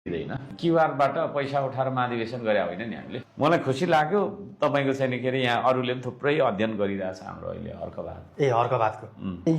दिँदैन क्युआरबाट पैसा उठाएर महाधिवेशन गरे होइन नि हामीले। मलाई खुसी लाग्यो तपाईँको छैन के अरे यहाँ अरूले पनि थुप्रै अध्ययन गरिरहेछ हाम्रो अहिले हर्कबाद हर्कबादको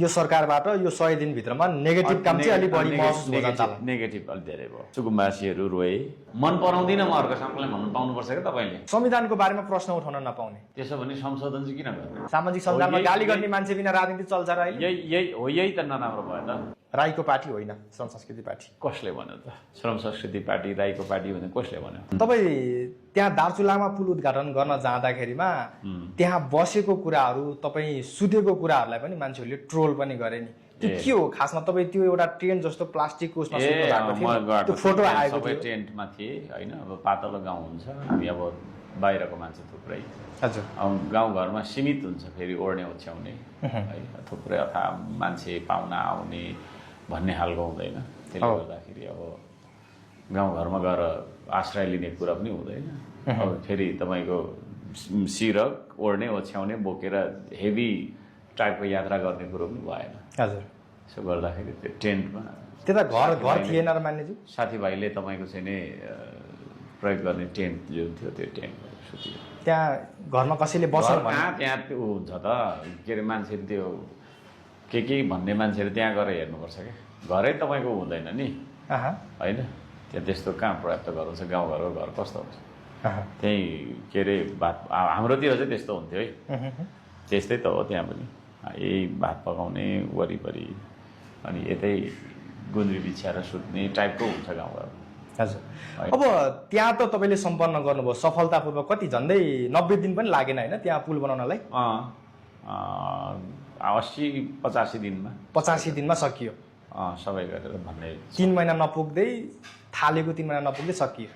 यो सरकारबाट यो 100 दिनभित्रमा नेगेटिभ काम चाहिँ अलि बढी महसुस हुन्छ। नेगेटिभ अलि धेरै भयो। सुकुम्बासीहरू रोए। मन पराउँदिनँ म अर्को सामूलाई भन्नु पाउनुपर्छ क्या तपाईँले। संविधानको बारेमा प्रश्न उठाउन नपाउने त्यसो भने संशोधन चाहिँ किन गर्ने? सामाजिक सञ्जालमा गाली गर्ने मान्छे बिना राजनीति चल्छ र अहिले? यही त नराम्रो भयो त। राईको पार्टी होइन श्रम संस्कृति पार्टी। कसले भन्यो त? श्रम संस्कृति पार्टी राईको पार्टी भने कसले भन्यो? तपाईँ त्यहाँ दार्चुलामा पुल उद्घाटन गर्न जाँदाखेरिमा त्यहाँ बसेको कुराहरू तपाईँ सुतेको कुराहरूलाई पनि मान्छेहरूले ट्रोल पनि गरे नि। त्यो के हो खासमा? तपाईँ त्यो एउटा टेन्ट जस्तो प्लास्टिकको उसमा सुत्नु भएको थियो, त्यो फोटो आएको थियो। टेन्टमा थिए होइन। अब पातलो गाउँ हुन्छ, हामी अब बाहिरको मान्छे थुप्रै। हजुर। गाउँघरमा सीमित हुन्छ फेरि ओढ्ने ओछ्याउने है, थुप्रै अथवा मान्छे पाहुना आउने भन्ने खालको हुँदैन। त्यसले गर्दाखेरि अब गाउँघरमा गएर आश्रय लिने कुरा पनि हुँदैन। अब फेरि तपाईँको सिरक ओढ्ने ओछ्याउने बोकेर हेभी टाइपको यात्रा गर्ने कुरो पनि भएन। हजुर। यसो गर्दाखेरि त्यो टेन्टमा त्यता घर थिएन र मान्यज्यू? साथीभाइले तपाईँको चाहिँ नि प्रयोग गर्ने टेन्ट जुन थियो त्यो टेन्टमा सुत्यो। त्यहाँ घरमा कसैले बस्छ कहाँ? त्यहाँ त्यो हुन्छ त के अरे मान्छेले त्यो के भन्ने मान्छेले त्यहाँ गएर हेर्नुपर्छ क्या। घरै तपाईँको हुँदैन नि होइन। त्यहाँ त्यस्तो कहाँ पर्याप्त घर हुन्छ? गाउँघरको घर कस्तो हुन्छ? त्यहीँ के अरे भात हाम्रोतिर चाहिँ त्यस्तो हुन्थ्यो है। त्यस्तै त हो त्यहाँ पनि। यही भात पकाउने वरिपरि अनि यतै गुन्द्री बिछ्याएर सुत्ने टाइपको हुन्छ गाउँघर। हजुर। अब त्यहाँ त तपाईँले सम्पन्न गर्नुभयो सफलतापूर्वक। कति झन्डै 90 दिन पनि लागेन होइन त्यहाँ पुल बनाउनलाई? 80-85 दिनमा। 85 दिनमा सकियो सबै गरेर भन्ने। 3 महिना नपुग्दै थालेको 3 महिना नपुग्दै सकियो।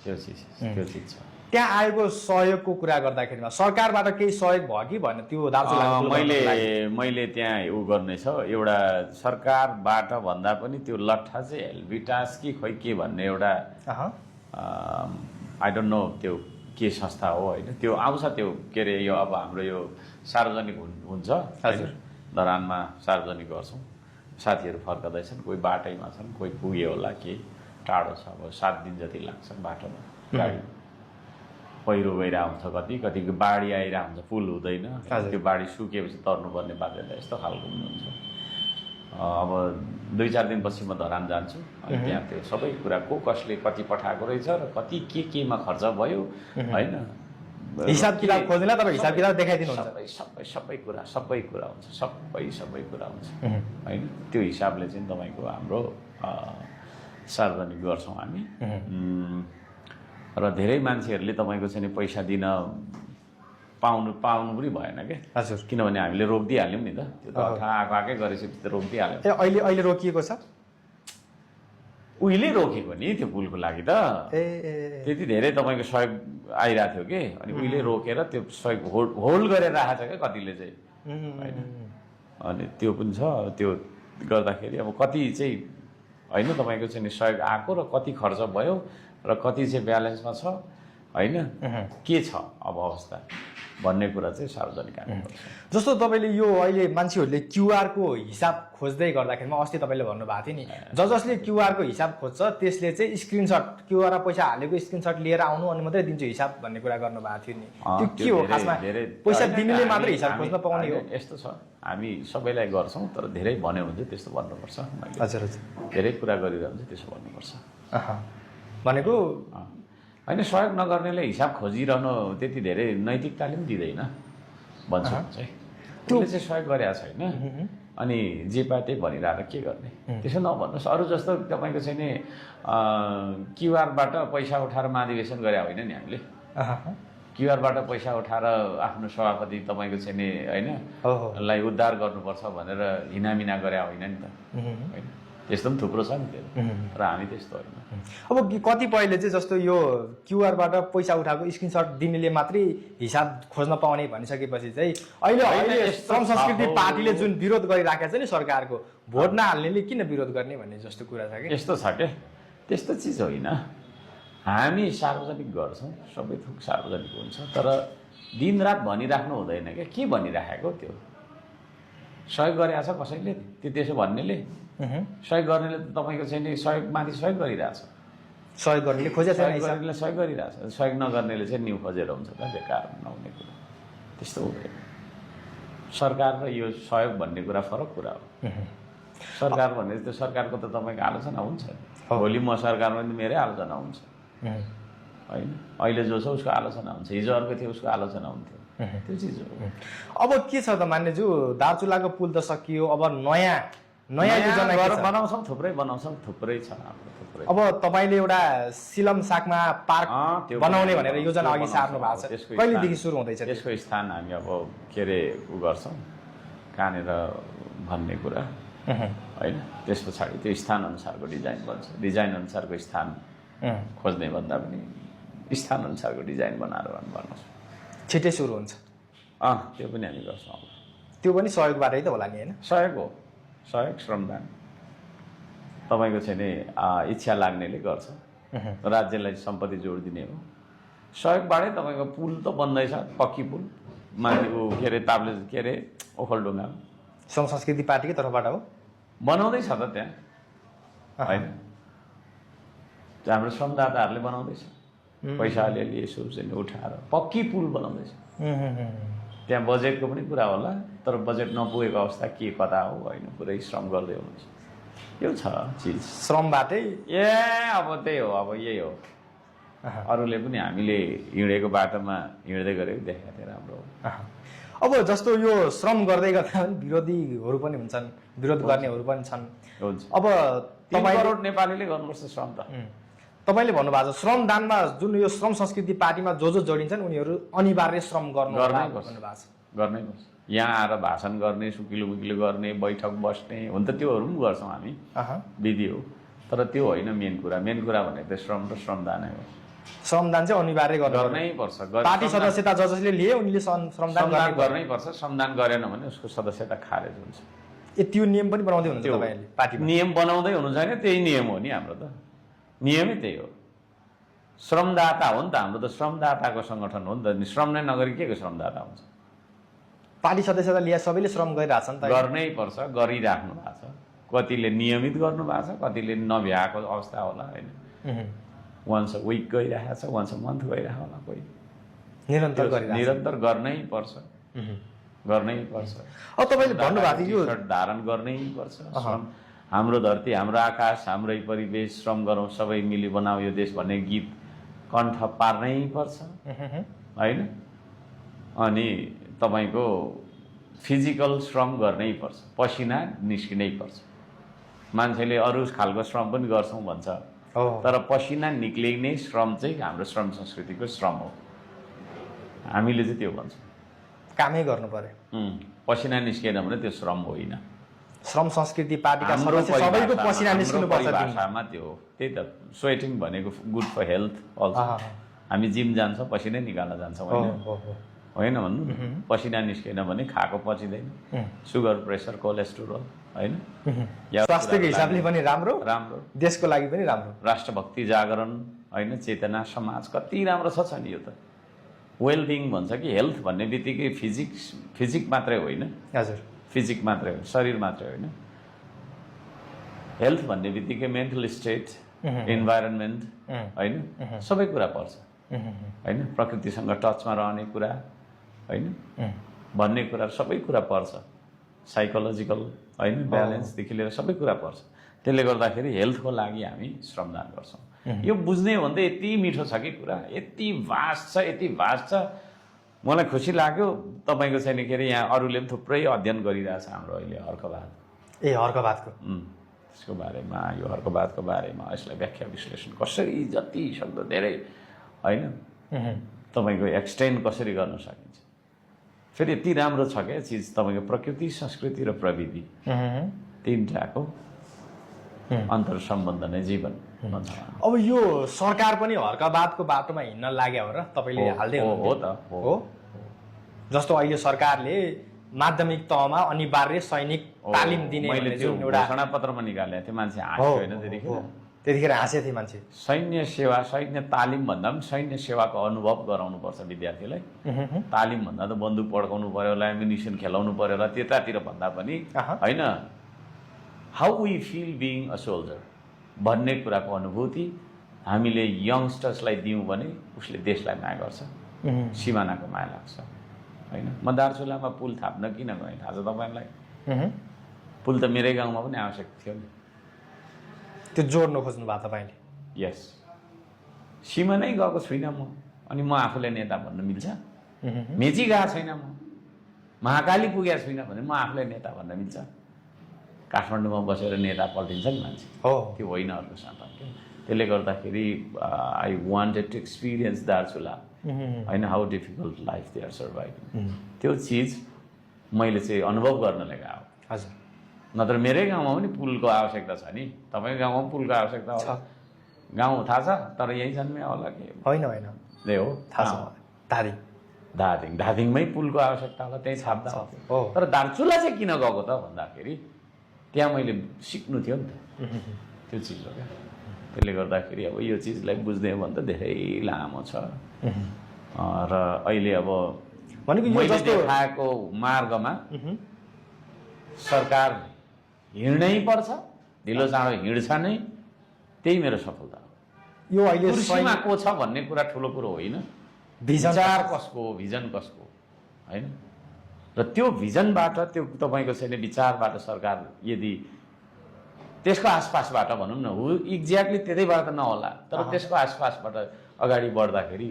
त्यो चिज छ। त्यहाँ आएको सहयोगको कुरा गर्दाखेरिमा सरकारबाट केही सहयोग भयो कि भएन त्यो दार्चुलाको? मैले त्यहाँ उ गर्ने छ एउटा सरकारबाट भन्दा पनि त्यो लट्ठा चाहिँ हेल्बिटास कि खोइ के भन्ने एउटा आई डोन्ट नो त्यो के संस्था हो होइन। त्यो आउँछ त्यो के अरे यो अब हाम्रो यो सार्वजनिक हुन्छ होइन। धरानमा सार्वजनिक गर्छौँ। साथीहरू फर्कँदैछन्, कोही बाटैमा छन्, कोही पुग्यो होला के टाढो छ। अब 7 दिन जति लाग्छ बाटोमा गाडी। पहिरो गइरहेको हुन्छ, कति बाढी आइरहेको हुन्छ, पुल हुँदैन। त्यो बाढी सुकेपछि तर्नुपर्ने बाध्यता यस्तो खालको पनि हुन्छ। अब 2-4 दिनपछि म धरान जान्छु अनि त्यहाँ त्यो सबै कुरा कसले कति पठाएको रहेछ र कति केमा खर्च भयो होइन। हिसाब किताब खोज्दैन तपाईँ? हिसाब किताब देखाइदिनुहुन्छ? सबै कुरा हुन्छ। सबै कुरा हुन्छ होइन। त्यो हिसाबले चाहिँ तपाईँको हाम्रो सार्वजनिक गर्छौँ हामी। र धेरै मान्छेहरूले तपाईँको चाहिँ पैसा दिन पाउनु पनि भएन क्या। हजुर। किनभने हामीले रोकिदिइहाल्यौँ नि त। त्यो त आएकै गरेपछि त रोकिदिइहाल्यौँ। अहिले रोकिएको छ? उहिले रोकेको नि त्यो पुलको लागि त। त्यति धेरै तपाईँको सहयोग आइरहेको थियो कि अनि उहिले रोकेर त्यो सहयोग होल्ड गरेर राखेको छ क्या कतिले चाहिँ होइन। अनि त्यो पनि छ। त्यो गर्दाखेरि अब कति चाहिँ होइन तपाईँको चाहिँ सहयोग आएको र कति खर्च भयो र कति चाहिँ ब्यालेन्समा छ होइन, के छ अब अवस्था भन्ने कुरा चाहिँ सार्वजनिक गर्नुपर्छ। जस्तो तपाईँले यो अहिले मान्छेहरूले क्युआरको हिसाब खोज्दै गर्दाखेरिमा अस्ति तपाईँले भन्नुभएको थियो नि जसले क्युआरको हिसाब खोज्छ त्यसले चाहिँ स्क्रिनसट क्युआरमा पैसा हालेको स्क्रिनसट लिएर आउनु अनि मात्रै दिन्छु हिसाब भन्ने कुरा गर्नुभएको थियो नि। त्यो के हो खासमा? पैसा दिनेले मात्रै हिसाब खोज्न पाउने हो? यस्तो छ, हामी सबैलाई गर्छौँ तर धेरै भन्यो भने चाहिँ त्यस्तो भन्नुपर्छ। हजुर हजुर। धेरै कुरा गरिरहन्छ भने त्यसो भन्नुपर्छ भनेको होइन। सहयोग नगर्नेले हिसाब खोजिरहनु त्यति धेरै नैतिकताले पनि दिँदैन भन्छु चाहिँ। त्यसले चाहिँ सहयोग गरेको छैन अनि जे पाए त्यही भनिरहेर के गर्ने? त्यसो नभन्नुहोस्। अरू जस्तो तपाईँको चाहिँ नि क्युआरबाट पैसा उठाएर महाधिवेशन गरे होइन नि हामीले। क्युआरबाट पैसा उठाएर आफ्नो सभापति तपाईँको चाहिँ नि होइन लाई उद्धार गर्नुपर्छ भनेर हिनामिना गरे होइन नि त होइन। त्यस्तो पनि थुप्रो छ नि त्यो र हामी त्यस्तो होइन। अब कतिपयले चाहिँ जस्तो यो क्युआरबाट पैसा उठाएको स्क्रिनसट दिनेले मात्रै हिसाब खोज्न पाउने भनिसकेपछि चाहिँ अहिले श्रम संस्कृति पार्टीले जुन विरोध गरिराखेको छ नि सरकारको, भोट नहाल्नेले किन विरोध गर्ने भन्ने जस्तो कुरा छ कि? यस्तो छ क्या, त्यस्तो चिज होइन। हामी सार्वजनिक गर्छौँ, सबै थोक सार्वजनिक हुन्छ तर दिनरात भनिराख्नु हुँदैन क्या। के भनिराखेको त्यो सहयोग गरेको छ कसैले? त्यसो भन्नेले सहयोग गर्नेले त तपाईँको चाहिँ नि सहयोग माथि सहयोग गरिरहेछ। सहयोग गर्नेले खोजेको छैन सहयोग हिसाब। गर्नेले सहयोग गरिरहेछ, सहयोग नगर्नेले चाहिँ न्यु खोजेर हुन्छ त, बेकार नहुने कुरा त्यस्तो हुँदैन। सरकार र यो सहयोग भन्ने कुरा फरक कुरा हो। सरकार भन्ने त्यो सरकारको त तपाईँको आलोचना हुन्छ, भोलि म सरकारमा पनि मेरै आलोचना हुन्छ होइन। अहिले जो छ उसको आलोचना हुन्छ, हिजो अर्को थियो उसको आलोचना हुन्थ्यो, त्यो चिज हो। अब के छ त मान्यज्यू, दार्चुलाको पुल त सकियो, अब नयाँ योजना के छ? बनाउँछौँ, थुप्रै बनाउँछौँ, थुप्रै छ हाम्रो, थुप्रै। अब तपाईँले एउटा सिलम साकमा पार्क त्यो बनाउने भनेर योजना अघि सार्नु भएको छ, त्यसको कहिलेदेखि सुरु हुँदैछ? त्यसको स्थान हामी अब के अरे उ गर्छौँ कहाँनिर भन्ने कुरा होइन। त्यस पछाडि त्यो स्थान अनुसारको डिजाइन बन्छ, डिजाइन अनुसारको स्थान खोज्ने भन्दा पनि स्थान अनुसारको डिजाइन बनाएर बनाउँछौँ। छिट्टै सुरु हुन्छ? त्यो पनि हामी गर्छौँ अब। त्यो पनि सहयोगबाटै त होला नि होइन? सहयोग हो, सहयोग श्रमदान तपाईँको चाहिँ नि इच्छा लाग्नेले गर्छ, राज्यलाई सम्पत्ति जोड दिने हो। सहयोगबाटै तपाईँको पुल त बन्दैछ, पक्की पुल माथि ऊ के अरे ताप्ले के अरे ओखलढुङ्गा सङ्घ संस्कृति पार्टीकै तर्फबाट हो? बनाउँदैछ त त्यहाँ होइन, हाम्रो श्रमदाताहरूले बनाउँदैछ, पैसा अलिअलि यसो चाहिँ उठाएर पक्की पुल बनाउँदैछ। त्यहाँ बजेटको पनि कुरा होला, तर बजेट नपुगेको अवस्था के कता हो होइन, पुरै श्रम गर्दै हुनुहुन्छ, यो छ चिज श्रमबाटै। अब त्यही हो, अब यही हो। अरूले पनि हामीले हिँडेको बाटोमा हिँड्दै गरेको देखेको थिएँ, राम्रो हो। अब जस्तो यो श्रम गर्दै गर्दा विरोधीहरू पनि हुन्छन्, विरोध गर्नेहरू पनि छन्। हुन्छ, अब 3 करोड नेपालीले गर्नुपर्छ श्रम त। तपाईँले भन्नुभएको छ श्रमदानमा जुन यो श्रम संस्कृति पार्टीमा जो जोडिन्छन् उनीहरू अनिवार्य श्रम गर्नु भन्नुभएको छ। गर्नै पर्छ। यहाँ आएर भाषण गर्ने, सुकिलो मुकिलो गर्ने, बैठक बस्ने, हुन त त्योहरू पनि गर्छौँ हामी, विधि हो, तर त्यो होइन मेन कुरा। मेन कुरा भनेको त श्रम र श्रमदानै हो। श्रमदान चाहिँ अनिवार्य गर्नै पर्छ। पार्टी सदस्यता जसले लिए उनले श्रमदान गर्नै पर्छ। श्रमदान गरेन भने उसको सदस्यता खारेज हुन्छ। त्यो नियम पनि बनाउँदै हुनुहुन्छ तपाईँले पार्टीमा? नियम बनाउँदै हुनु छैन, त्यही नियम हो नि हाम्रो त, नियमै त्यही हो। श्रमदाता हो नि त हाम्रो त, श्रमदाताको सङ्गठन हो नि त। श्रम नै नगरी के को श्रमदाता हुन्छ? पार्टी सदस्यता लिएर सबैले श्रम गरिरहेछन् त? गर्नै पर्छ, गरिराख्नु भएको छ। कतिले नियमित गर्नु भएको छ, कतिले नभ्याएको अवस्था होला होइन। वान्स अ विक गइरहेको छ, वान्स अ मन्थ गइरहेको होला, कोही निरन्तर गर्नै पर्छ, गर्नै पर्छ। अब तपाईँले भन्नुभएको थियो धारण गर्नै पर्छ। हाम्रो धरती, हाम्रो आकाश, हाम्रै परिवेश, श्रम गरौँ सबै मिली बनाऊ यो देश भन्ने गीत कण्ठ पार्नै पर्छ होइन। अनि तपाईँको फिजिकल श्रम गर्नै पर्छ, पसिना निस्किनै पर्छ। मान्छेले अरू खालको श्रम पनि गर्छौँ भन्छ, तर पसिना निक्लिने श्रम चाहिँ हाम्रो श्रम संस्कृतिको श्रम हो। हामीले चाहिँ त्यो भन्छौँ, कामै गर्नु पर्यो। पसिना निस्किएन भने त्यो श्रम होइन। श्रम संस्कृति पार्टीका सदस्य सबैको पसिना निस्किनु पर्छ। भाषामा त्यो हो, त्यही त। स्वेटिङ भनेको गुड फर हेल्थ अल्सो। हामी जिम जान्छौँ, पसिनै निकाल्न जान्छौँ होइन भन्नु। पसिना निस्केन भने खाएको पचिँदैन, सुगर, प्रेसर, कोलेस्ट्रोल होइन। स्वास्थ्यको हिसाबले पनि राम्रो, राम्रो, देशको लागि पनि राम्रो। राष्ट्रभक्ति जागरण होइन, चेतना, समाज कति राम्रो छ नि यो त। वेलबिङ भन्छ कि हेल्थ भन्ने बित्तिकै फिजिक मात्रै होइन। हजुर, फिजिक मात्रै हो, शरीर मात्रै होइन। हेल्थ भन्ने बित्तिकै मेन्टल स्टेट, इन्भाइरोन्मेन्ट होइन, सबै कुरा पर्छ होइन। प्रकृतिसँग टचमा रहने कुरा होइन भन्ने कुरा, सबै कुरा पर्छ। साइकोलोजिकल होइन, ब्यालेन्सदेखि लिएर सबै कुरा पर्छ। त्यसले गर्दाखेरि हेल्थको लागि हामी श्रमदान गर्छौँ। यो बुझ्ने हो भने त यति मिठो छ कि कुरा, यति भास्ट छ, यति भास्ट छ। मलाई खुसी लाग्यो तपाईँको छैन के अरे यहाँ अरूले पनि थुप्रै अध्ययन गरिरहेछ हाम्रो अहिले हर्कवाद। हर्कवादको त्यसको बारेमा, यो हर्कवादको बारेमा यसलाई व्याख्या विश्लेषण कसरी जति सक्दो धेरै होइन तपाईँको एक्सटेन्ड कसरी गर्न सकिन्छ। फेरि यति राम्रो छ क्या चिज, तपाईँको प्रकृति, संस्कृति र प्रविधि तिनटाको अन्तर सम्बन्ध नै जीवन भन्छ। अब यो सरकार पनि हर्कवादको बाटोमा हिँड्न लाग्यो हो र तपाईँले हाल्दै हो त हो। जस्तो अहिले सरकारले माध्यमिक तहमा अनिवार्य सैनिक तालिम दिने जुन एउटा घोषणापत्रमा निकालेको थियो, मान्छे हाँस्यो होइन त्यतिखेर हाँसेको थिए मान्छे। सैन्य सेवा, सैन्य तालिम भन्दा पनि सैन्य सेवाको अनुभव गराउनु पर्छ विद्यार्थीलाई। तालिम भन्दा त बन्दुक पड्काउनु पर्यो होला, एम्युनिसन खेलाउनु पर्यो होला, त्यतातिर भन्दा पनि होइन how we feel being a soldier भन्ने कुराको अनुभूति हामीले यङ्स्टर्सलाई दियौँ भने उसले देशलाई माया गर्छ, सिमानाको माया लाग्छ होइन। म दार्चुलामा पुल थाप्न किन गएँ थाहा छ तपाईँलाई? पुल त मेरै गाउँमा पनि आवश्यक थियो नि। त्यो जोड्न खोज्नु भएको तपाईँले? यस, सिमानै गएको छुइनँ म, अनि म आफूलाई नेता भन्न मिल्छ? मेची गएको छैन म, महाकाली पुगेको छुइनँ भने म आफूलाई नेता भन्न मिल्छ? काठमाडौँमा बसेर नेता पल्टिन्छ नि मान्छे, हो त्यो होइन अर्को साथ क्या। त्यसले गर्दाखेरि I wanted to experience Darchula होइन, how difficult life they are surviving. त्यो चिज मैले चाहिँ अनुभव गर्नलाई गएको। हजुर, नत्र मेरै गाउँमा पनि पुलको आवश्यकता छ नि, तपाईँको गाउँमा पनि पुलको आवश्यकता छ। गाउँ थाहा छ, तर यहीँ जन्मे होला कि होइन होइन त्यही हो, थाहा छ। धादिङमै पुलको आवश्यकता होला, त्यहीँ छाप्दा हो। तर दार्चुला चाहिँ किन गएको त भन्दाखेरि त्यहाँ मैले सिक्नु थियो नि त, त्यो चिज हो क्या। त्यसले गर्दाखेरि अब यो चिजलाई बुझ्ने हो भने त धेरै लामो छ। र अहिले अब मैले देखाएको मार्गमा सरकार हिँड्नै पर्छ, ढिलो चाँडो हिँड्छ नै, त्यही मेरो सफलता हो। यो अहिले कुर्सीमा को छ भन्ने कुरा ठुलो कुरो होइन, विचार कसको हो, भिजन कसको होइन। र त्यो भिजनबाट, त्यो तपाईँको छैन विचारबाट सरकार यदि त्यसको आसपासबाट भनौँ न, एक्ज्याक्टली त्यतैबाट त नहोला, तर त्यसको आसपासबाट अगाडि बढ्दाखेरि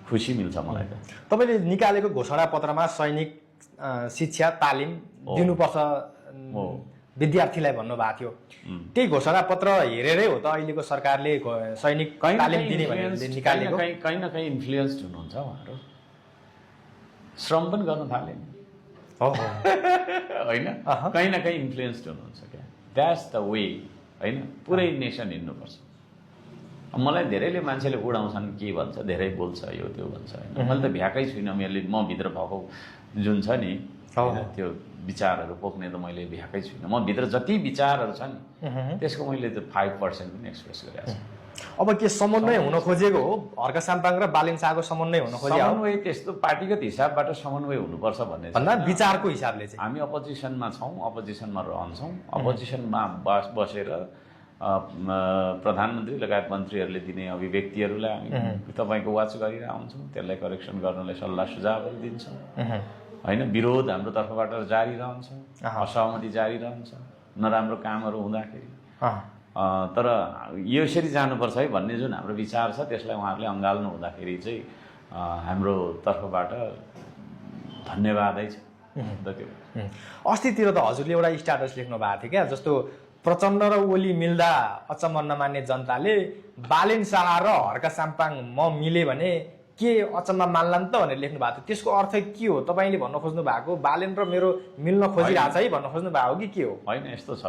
खुसी मिल्छ मलाई त। तपाईँले निकालेको घोषणा पत्रमा सैनिक शिक्षा तालिम दिनुपर्छ विद्यार्थीलाई भन्नुभएको थियो। त्यही घोषणा पत्र हेरेरै हो त अहिलेको सरकारले सैनिक तालिम दिने भनेर निकालेको? कहीँ न कहीँ इन्फ्लुएन्स्ड हुनुहुन्छ उहाँहरू, श्रम पनि गर्न थाले नि होइन, कहीँ न कहीँ इन्फ्लुएन्स्ड हुनुहुन्छ क्या। द्याट्स द वे होइन, पुरै नेसन हिँड्नुपर्छ। मलाई धेरैले मान्छेले उडाउँछन्, के भन्छ, धेरै बोल्छ, यो त्यो भन्छ होइन। मैले त भ्याएकै छुइनँ, मैले म भित्र भएको जुन छ नि त्यो विचारहरू पोख्ने त मैले भ्याएकै छुइनँ। म भित्र जति विचारहरू छ नि त्यसको मैले त 5% पनि एक्सप्रेस गरेको छु। अब के समन्वय हुन खोजेको हो? हर्क साम्पाङ र बालेन शाहको समन्वय हुन खोजेको? समन्वय त्यस्तो पार्टीगत हिसाबबाट समन्वय हुनुपर्छ भन्ने भन्दा विचारको हिसाबले चाहिँ हामी अपोजिसनमा छौँ, अपोजिसनमा रहन्छौँ। अपोजिसनमा बसेर प्रधानमन्त्री लगायत मन्त्रीहरूले दिने अभिव्यक्तिहरूलाई हामी तपाईँको वाच गरिरहन्छौँ, त्यसलाई करेक्सन गर्नलाई सल्लाह सुझावहरू दिन्छौँ होइन। विरोध हाम्रो तर्फबाट जारी रहन्छ, असहमति जारी रहन्छ नराम्रो कामहरू हुँदाखेरि। तर यसरी जानुपर्छ है भन्ने जुन हाम्रो विचार छ त्यसलाई उहाँहरूले अँगाल्नु हुँदाखेरि चाहिँ हाम्रो तर्फबाट धन्यवादै छ। अस्तितिर त हजुरले एउटा स्ट्याटस लेख्नु भएको थियो क्या, जस्तो प्रचण्ड र ओली मिल्दा अचम्म नमान्ने जनताले बालेन शाह र हर्क साम्पाङ म मिले भने के अचम्म मान्लान् त भनेर लेख्नु भएको थियो। त्यसको अर्थ के हो? तपाईँले भन्न खोज्नु भएको बालेन र मेरो मिल्न खोजिरहेछ है भन्न खोज्नु भएको कि के हो? होइन, यस्तो छ,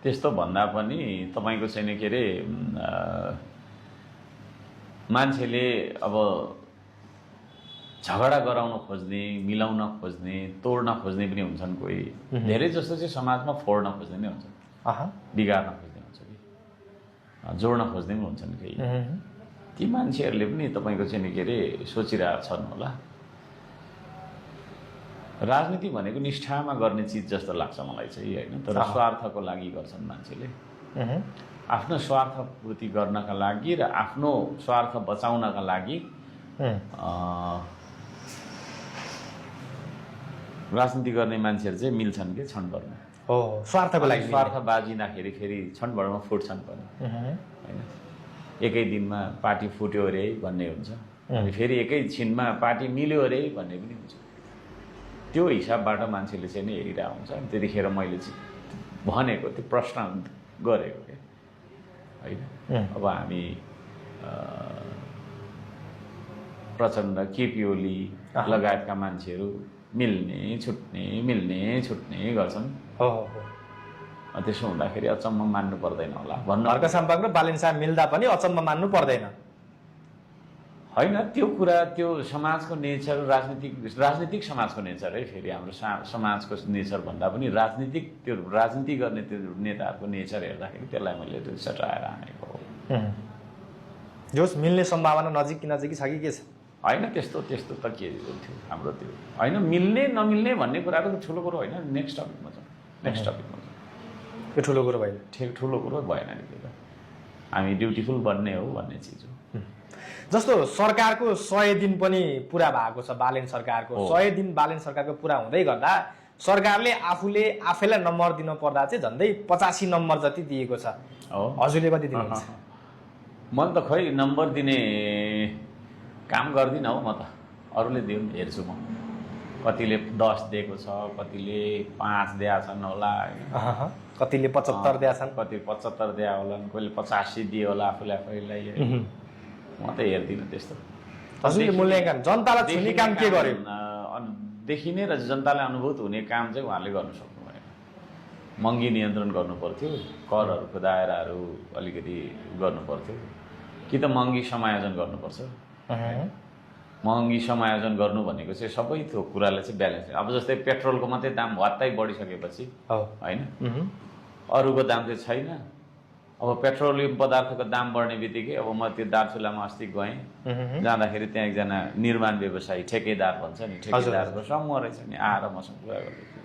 त्यस्तो भन्दा पनि तपाईँको चाहिँ के अरे मान्छेले अब झगडा गराउन खोज्ने, मिलाउन खोज्ने, तोड्न खोज्ने पनि हुन्छन् कोही। धेरै जस्तो चाहिँ समाजमा फोड्न खोज्ने नै हुन्छ, बिगार्न खोज्ने हुन्छ कि जोड्न खोज्ने पनि हुन्छन् केही। ती मान्छेहरूले पनि तपाईँको चाहिँ के अरे सोचिरहेछन् होला। राजनीति भनेको निष्ठामा गर्ने चिज जस्तो लाग्छ मलाई चाहिँ होइन। तर स्वार्थको लागि गर्छन् मान्छेले, आफ्नो स्वार्थ पूर्ति गर्नका लागि र आफ्नो स्वार्थ बचाउनका लागि राजनीति गर्ने मान्छेहरू चाहिँ मिल्छन् कि क्षणभरमा हो, स्वार्थको लागि। स्वार्थ बाजिँदाखेरि फेरि क्षणभरमा फुट्छन् पनि होइन। एकै दिनमा पार्टी फुट्यो अरे भन्ने हुन्छ, अनि फेरि एकैछिनमा पार्टी मिल्यो अरे भन्ने पनि हुन्छ। त्यो हिसाबबाट मान्छेले चाहिँ नि हेरिरहेको हुन्छ। अनि त्यतिखेर मैले चाहिँ भनेको त्यो प्रश्न गरेको क्या होइन। अब हामी प्रचण्ड, केपी ओली लगायतका मान्छेहरू मिल्ने छुट्ने गर्छन्। त्यसो हुँदाखेरि अचम्म मान्नु पर्दैन होला भन्नु। हर्क साम्पाङ र बालेन शाह मिल्दा पनि अचम्म मान्नु पर्दैन होइन। त्यो कुरा त्यो समाजको नेचर, राजनीतिक समाजको नेचर है। फेरि हाम्रो समाजको नेचर भन्दा पनि त्यो राजनीति गर्ने त्यो नेताहरूको नेचर हेर्दाखेरि त्यसलाई मैले त्यो सटाएर हानेको हो। जोस् मिल्ने सम्भावना नजिकै छ कि के छ? होइन, त्यस्तो त के थियो हाम्रो त्यो होइन। मिल्ने नमिल्ने भन्ने कुराहरू ठुलो कुरो होइन। नेक्स्ट टपिकमा छ। यो ठुलो कुरो भएन। ठुलो कुरो भएन नि त्यो त। हामी ड्युटिफुल बन्ने हो भन्ने चिज हो। जस्तो सरकारको 100 दिन पनि पुरा भएको छ, बालेन सरकारको 100 दिन बालेन सरकारको पुरा हुँदै गर्दा सरकारले आफैलाई नम्बर दिन पर्दा चाहिँ झन्डै 85 नम्बर जति दिएको छ। हजुरले कति दिनुहुन्छ? म त खै नम्बर दिने काम गर्दिनँ हौ, म त अरूले दिउँ हेर्छु म। कतिले 10 दिएको छ, कतिले 5 दिएका छन् होला होइन, कतिले 75 दिएका छन्, कति 75 दिए होला, कोहीले 85 दिए होला आफूले आफैलाई। म त हेर्दिनँ त्यस्तो। हजुरले मूल्याङ्कन जनतालाई छुने काम के गर्यो? देखिने र जनतालाई अनुभूत हुने काम चाहिँ उहाँले गर्नु सक्नु भएन। महँगी नियन्त्रण गर्नु पर्थ्यो, करहरूको दायराहरू अलिकति गर्नु पर्थ्यो, कि त महँगी समायोजन गर्नुपर्छ। महँगी समायोजन गर्नु भनेको चाहिँ सबै थोक कुरालाई चाहिँ ब्यालेन्स। अब जस्तै पेट्रोलको मात्रै दाम भत्तै बढिसकेपछि होइन, अरूको दाम चाहिँ छैन। अब पेट्रोलियम पदार्थको दाम बढ्ने बित्तिकै अब म त्यो दार्चुलामा अस्ति गएँ, जाँदाखेरि त्यहाँ एकजना निर्माण व्यवसायी ठेकेदार भन्छ नि, ठेकेदारको समूह रहेछ नि, आएर मसँग कुरा गर्दै थियो।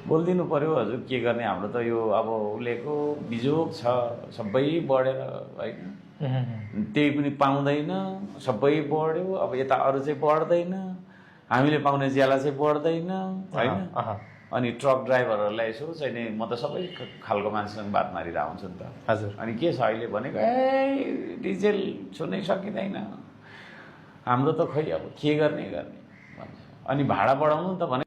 बोलिदिनु पऱ्यो हजुर, के गर्ने, हाम्रो त यो अब उलेको बिजोग छ, सबै बढेर होइन, त्यही पनि पाउँदैन, सबै बढ्यो, अब यता अरू चाहिँ बढ्दैन, हामीले पाउने ज्याला चाहिँ बढ्दैन होइन। अनि ट्रक ड्राइभरहरूलाई यसो चाहिँ नि, म त सबै खालको मान्छेसँग बात मारिरहेको हुन्छु नि त। हजुर। अनि के छ अहिले भनेको, ए डिजेल छुनै सकिँदैन, हाम्रो त खै अब के गर्ने भन्छ। अनि भाडा बढाउनु त भने